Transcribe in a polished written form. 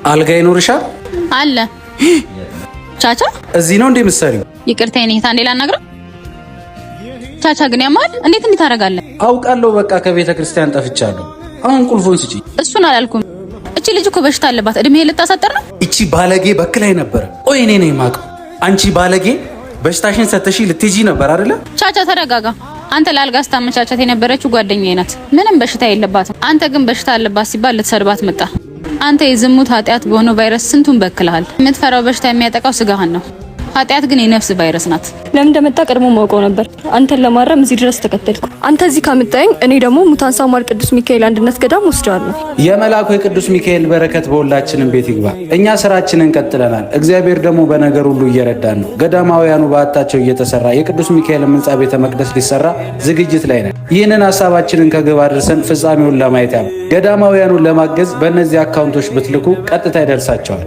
አልጋ ይኖርሻል? አለ። ቻቻ እዚህ ነው እንዴ የምትሰሪው? ይቅርታ እኔ ታንዴ ላናግረው። ቻቻ ግን ያማል። እንዴት ታደርጋለህ? አውቃለሁ። በቃ ከቤተ ክርስቲያን ጠፍቻለሁ። አሁን ቁልፉን ስጪ። እሱን አላልኩም። እቺ ልጅ እኮ በሽታ አለባት። እድሜ ልታሳጠር ነው። እቺ ባለጌ በክላይ ነበር። ቆይ እኔ ነኝ የማውቀው። አንቺ ባለጌ በሽታሽን ሰተሽ ልትጂ ነበር አይደለ? ቻቻ ተረጋጋ። አንተ ላልጋ ስታመቻቻት የነበረችው ጓደኛዬ ናት። ምንም በሽታ የለባትም። አንተ ግን በሽታ አለባት ሲባል ልትሰድባት መጣ። አንተ የዝሙት ኃጢአት በሆነው ቫይረስ ስንቱን በክልሃል። የምትፈራው በሽታ የሚያጠቃው ስጋህን ነው። ኃጢአት ግን የነፍስ ቫይረስ ናት። ለምን እንደመጣ ቀድሞ ማውቀው ነበር። አንተን ለማረም እዚህ ድረስ ተከተልኩ። አንተ እዚህ ካመጣኝ እኔ ደግሞ ሙታን ሳሙኤል ቅዱስ ሚካኤል አንድነት ገዳም ወስዳለሁ። የመላኩ የቅዱስ ሚካኤል በረከት በሁላችንም ቤት ይግባ። እኛ ስራችንን ቀጥለናል። እግዚአብሔር ደግሞ በነገር ሁሉ እየረዳን ነው። ገዳማውያኑ በዓታቸው እየተሰራ የቅዱስ ሚካኤል ሕንጻ ቤተ መቅደስ ሊሰራ ዝግጅት ላይ ነን። ይህንን ሐሳባችንን ከግብ አድርሰን ፍጻሜውን ለማየት ያለ ገዳማውያኑን ለማገዝ በእነዚህ አካውንቶች ብትልኩ ቀጥታ ይደርሳቸዋል።